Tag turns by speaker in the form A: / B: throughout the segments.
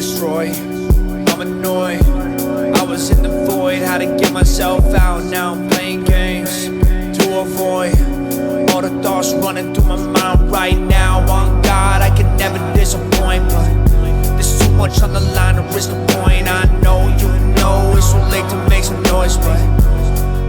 A: destroy. I'm annoyed, I was in the void, had to get myself out. Now I'm playing games to avoid all the thoughts running through my mind right now. On God, I can never disappoint, but there's too much on the line to risk the point. I know you know it's too late to make some noise, but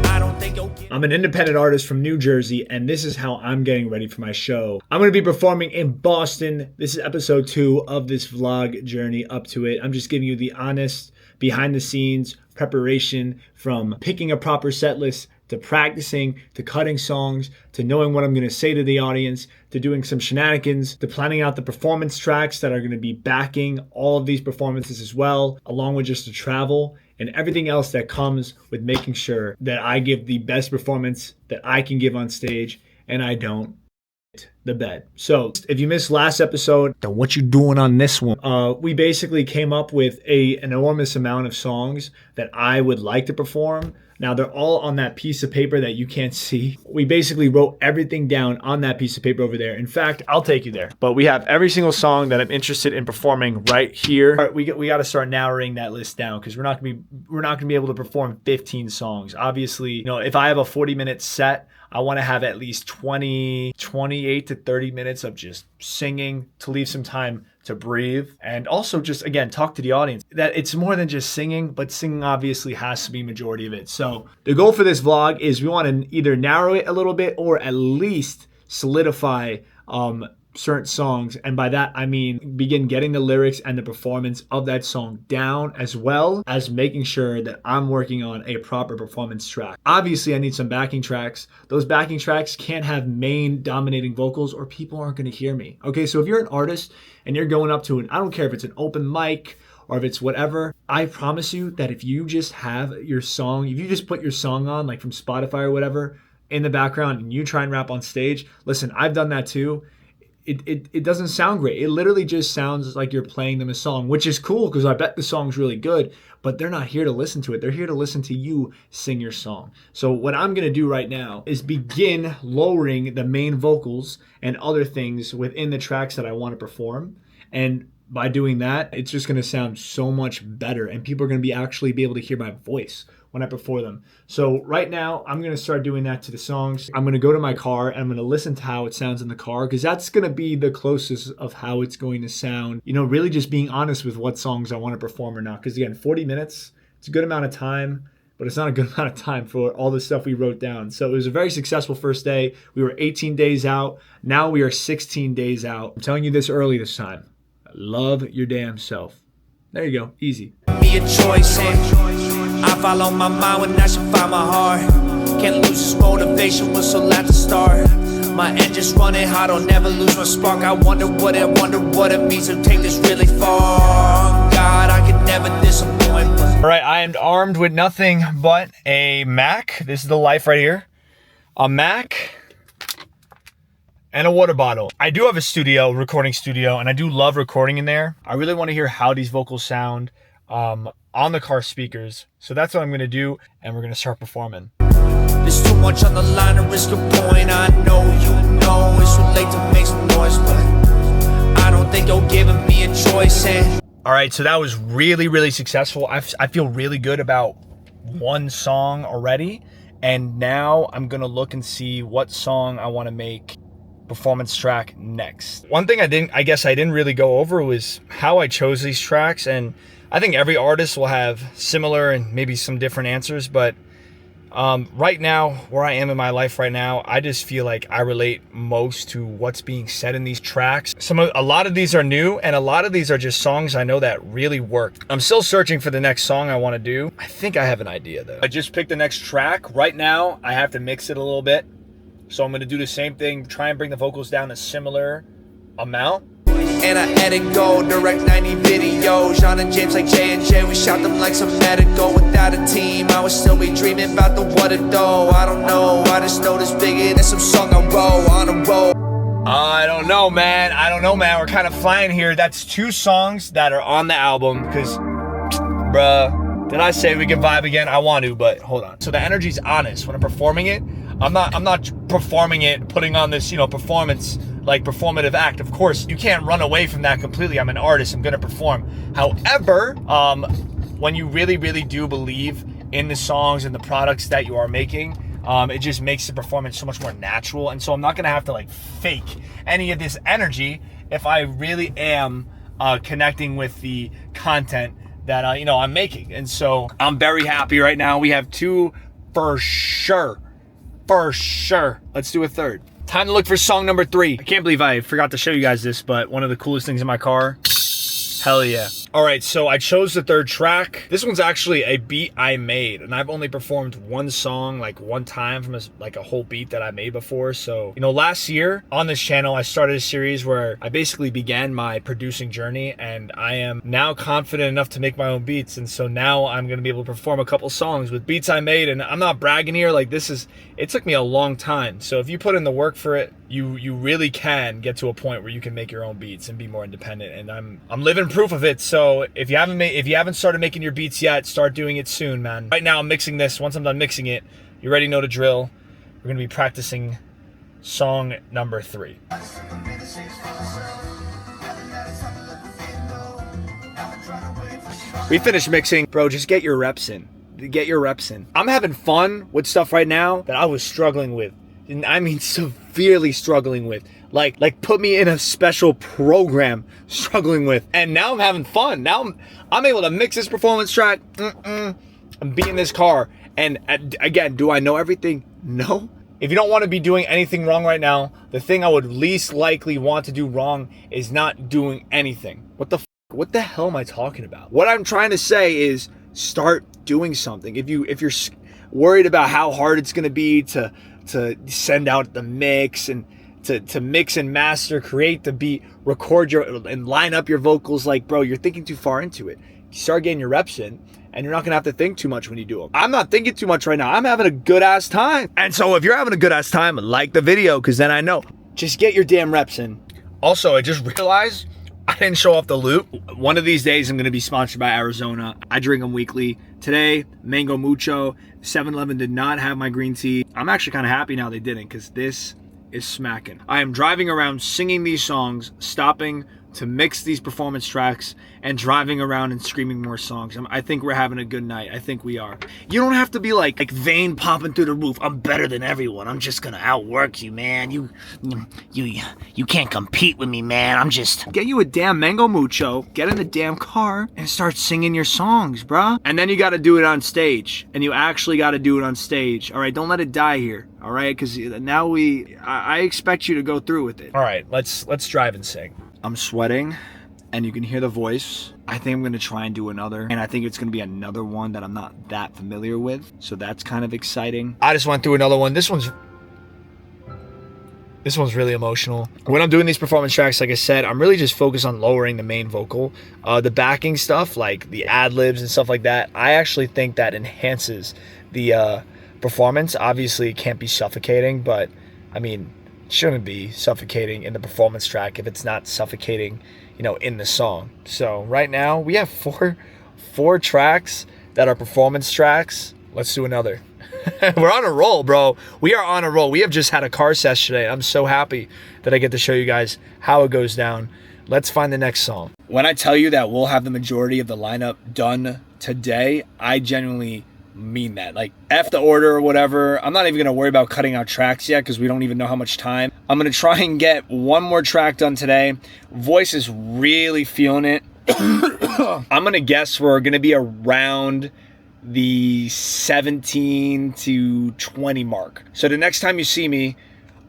A: I don't think you'll get.
B: I'm an independent artist from New Jersey, and this is how I'm getting ready for my show. I'm going to be performing in Boston. This is episode 2 of this vlog journey up to it. I'm just giving you the honest, behind the scenes preparation, from picking a proper set list to practicing, to cutting songs, to knowing what I'm going to say to the audience, to doing some shenanigans, to planning out the performance tracks that are going to be backing all of these performances as well, along with just the travel and everything else that comes with making sure that I give the best performance that I can give on stage, and I don't the bed. So if you missed last episode, then what you doing on this one? We basically came up with an enormous amount of songs that I would like to perform. Now they're all on that piece of paper that you can't see. We basically wrote everything down on that piece of paper over there. In fact, I'll take you there. But we have every single song that I'm interested in performing right here. All right, we got to start narrowing that list down, because we're not gonna be able to perform 15 songs. Obviously, you know, if I have a 40-minute set, I want to have at least 28 to 30 minutes of just singing, to leave some time to breathe, and also just, again, talk to the audience. That it's more than just singing, but singing obviously has to be majority of it. So the goal for this vlog is we want to either narrow it a little bit or at least solidify certain songs, and by that I mean begin getting the lyrics and the performance of that song down, as well as making sure that I'm working on a proper performance track. Obviously I need some backing tracks. Those backing tracks can't have main dominating vocals or people aren't going to hear me. Okay, so if you're an artist and you're going up to I don't care if it's an open mic or if it's whatever, I promise you that if you just have your song, if you just put your song on, like from Spotify or whatever, in the background, and you try and rap on stage, listen, I've done that too. It doesn't sound great. It literally just sounds like you're playing them a song, which is cool because I bet the song's really good, but they're not here to listen to it. They're here to listen to you sing your song. So what I'm going to do right now is begin lowering the main vocals and other things within the tracks that I want to perform. And by doing that, it's just going to sound so much better, and people are going to actually be able to hear my voice when I perform them. So right now, I'm going to start doing that to the songs. I'm going to go to my car and I'm going to listen to how it sounds in the car, because that's going to be the closest of how it's going to sound. You know, really just being honest with what songs I want to perform or not. Because again, 40 minutes, it's a good amount of time, but it's not a good amount of time for all the stuff we wrote down. So it was a very successful first day. We were 18 days out. Now we are 16 days out. I'm telling you this early this time. Love your damn self. There you go. Easy.
A: Me a choice, and I follow my mind when I should find my heart. Can't lose this motivation, whistle at the start. My engine's running hot, I'll never lose my spark. I wonder what it means to take this really far. God, I can never disappoint.
B: All right, I am armed with nothing but a Mac. This is the life right here. A Mac and a water bottle. I do have a recording studio, and I do love recording in there. I really want to hear how these vocals sound on the car speakers. So that's what I'm gonna do, and we're gonna start performing.
A: There's too much on the line to risk a point. I know you know it's too late to make some noise, but I don't think you're giving me a choice. And
B: all right, so that was really, really successful. I feel really good about one song already, and now I'm gonna look and see what song I want to make performance track next. One thing I guess I didn't really go over was how I chose these tracks, and I think every artist will have similar and maybe some different answers, but right now, where I am in my life right now, I just feel like I relate most to what's being said in these tracks. A lot of these are new, and a lot of these are just songs I know that really work. I'm still searching for the next song I want to do. I think I have an idea though. I just picked the next track. Right now, I have to mix it a little bit. So I'm going to do the same thing, try and bring the vocals down a similar amount.
A: And I edit gold, direct 90 videos. John and James like J&J, we shot them like some medical. Without a team, I would still be dreaming about the what it though. I don't know, I just know this bigger than some song I wrote on a road.
B: I don't know, man. We're kind of flying here. That's 2 songs that are on the album, because, bruh, did I say we can vibe again? I want to, but hold on. So the energy's honest. When I'm performing it, I'm not performing it, putting on this, performance, like performative act. Of course, you can't run away from that completely. I'm an artist, I'm gonna perform. However, when you really, really do believe in the songs and the products that you are making, it just makes the performance so much more natural. And so I'm not gonna have to like fake any of this energy if I really am connecting with the content that I'm making. And so I'm very happy right now. We have 2 for sure. Let's do a third. Time to look for song number 3. I can't believe I forgot to show you guys this, but one of the coolest things in my car. Hell yeah. All right, so I chose the third track. This one's actually a beat I made, and I've only performed one song like one time from a whole beat that I made before. So, last year on this channel, I started a series where I basically began my producing journey, and I am now confident enough to make my own beats. And so now I'm gonna be able to perform a couple songs with beats I made, and I'm not bragging here. Like it took me a long time. So if you put in the work for it, you really can get to a point where you can make your own beats and be more independent. And I'm living proof of it. So if you haven't started making your beats yet, start doing it soon, man. Right now I'm mixing this. Once I'm done mixing it, you already know the drill. We're gonna be practicing song number 3. We finished mixing. Bro, just get your reps in. I'm having fun with stuff right now that I was struggling with. And I mean severely struggling with. Like put me in a special program struggling with. And now I'm having fun. Now I'm able to mix this performance track and be in this car. And again, do I know everything? No. If you don't want to be doing anything wrong right now, the thing I would least likely want to do wrong is not doing anything. What the hell am I talking about? What I'm trying to say is start doing something. If you're worried about how hard it's going to be to send out the mix and to mix and master, create the beat, record and line up your vocals, like, bro, you're thinking too far into it. You start getting your reps in, and you're not gonna have to think too much when you do them. I'm not thinking too much right now. I'm having a good ass time. And so if you're having a good ass time, like the video, because then I know. Just get your damn reps in. Also, I just realized I didn't show off the loop. One of these days I'm gonna be sponsored by Arizona. I drink them weekly. Today, Mango Mucho. 7-Eleven did not have my green tea. I'm actually kind of happy now they didn't, because this is smacking. I am driving around singing these songs, stopping to mix these performance tracks, and driving around and screaming more songs. I think we're having a good night. I think we are. You don't have to be like vein popping through the roof. I'm better than everyone. I'm just gonna outwork you, man. You can't compete with me, man. I'm just... Get you a damn Mango Mucho, get in the damn car, and start singing your songs, bruh. And then you gotta do it on stage. And you actually gotta do it on stage. All right, don't let it die here. All right, because now I expect you to go through with it. All right, let's drive and sing. I'm sweating, and you can hear the voice. I think I'm gonna try and do another, and I think it's gonna be another one that I'm not that familiar with, so that's kind of exciting. I just went through another one. This one's really emotional. When I'm doing these performance tracks, like I said, I'm really just focused on lowering the main vocal. The backing stuff, like the ad-libs and stuff like that, I actually think that enhances the performance. Obviously, it can't be suffocating, but I mean, shouldn't be suffocating in the performance track if it's not suffocating, in the song. So right now we have four tracks that are performance tracks. Let's do another. We're on a roll, bro. We are on a roll. We have just had a car session today. I'm so happy that I get to show you guys how it goes down. Let's find the next song. When I tell you that we'll have the majority of the lineup done today, I genuinely mean that. Like, F the order or whatever. I'm not even gonna worry about cutting out tracks yet because we don't even know how much time. I'm gonna try and get one more track done today. Voice is really feeling it. I'm gonna guess we're gonna be around the 17 to 20 mark. So the next time you see me,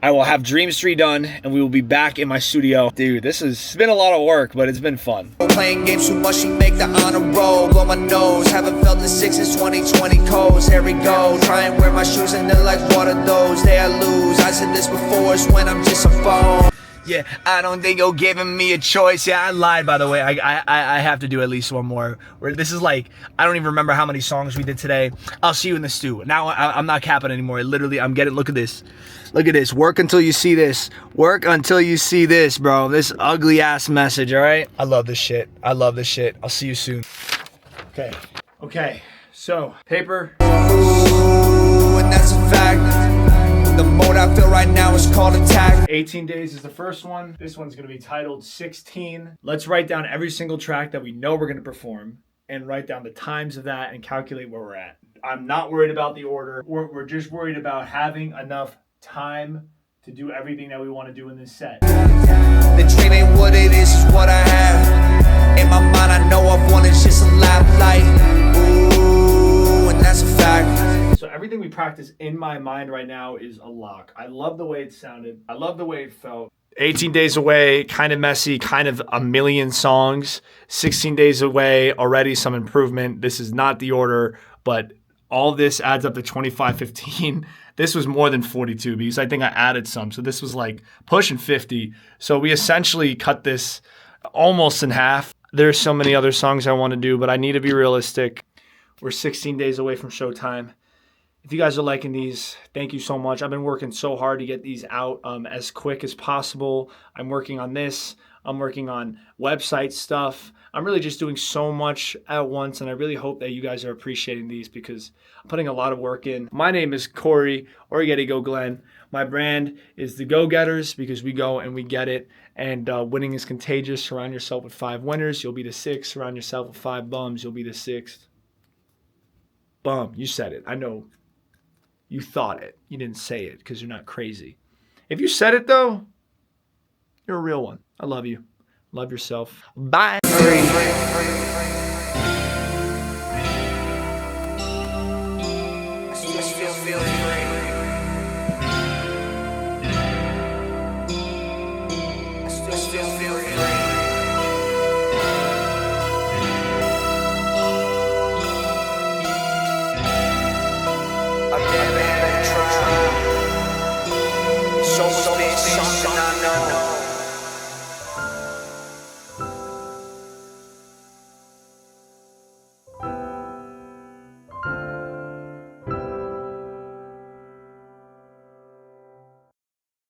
B: I will have Dreams 3 done, and we will be back in my studio. Dude, it's been a lot of work, but it's been fun.
A: Playing games too much, she make the honor roll. Blow my nose, haven't felt the 6 since 2020 codes. Here we go, try and wear my shoes and they're like, what are those? They I lose, I said this before, it's when I'm just a phone. Yeah, I don't think you're giving me a choice. Yeah, I lied, by the way. I have to do at least one more. This is like, I don't even remember how many songs we did today. I'll see you in the stew. Now I'm not capping anymore. Literally, I'm getting, look at this. Look at this. Work until you see this. Work until you see this, bro. This ugly ass message, all right? I love this shit. I love this shit. I'll see you soon. Okay. So, paper. Ooh, and that's a fact. The mode I feel right now is called attack.
B: 18 Days is the first one. This one's going to be titled 16. Let's write down every single track that we know we're going to perform and write down the times of that and calculate where we're at. I'm not worried about the order. We're just worried about having enough time to do everything that we want to do in this set.
A: The dream ain't what it is what I have. In my mind I know I've won, it's just a lamplight. Ooh, and that's a fact.
B: So everything we practice in my mind right now is a lock. I love the way it sounded. I love the way it felt. 18 Days Away, kind of messy, kind of a million songs. 16 Days Away, already some improvement. This is not the order, but all this adds up to 25:15. This was more than 42 because I think I added some. So this was like pushing 50. So we essentially cut this almost in half. There's so many other songs I want to do, but I need to be realistic. We're 16 days away from showtime. If you guys are liking these, thank you so much. I've been working so hard to get these out as quick as possible. I'm working on this. I'm working on website stuff. I'm really just doing so much at once, and I really hope that you guys are appreciating these because I'm putting a lot of work in. My name is Corey, or you gotta go Glenn. My brand is The Go-Getters because we go and we get it, and winning is contagious. Surround yourself with 5 winners, you'll be the 6th. Surround yourself with 5 bums, you'll be the 6th. Bum, you said it. I know you thought it. You didn't say it because you're not crazy. If you said it, though, you're a real one. I love you. Love yourself. Bye.
A: So it's been something I know.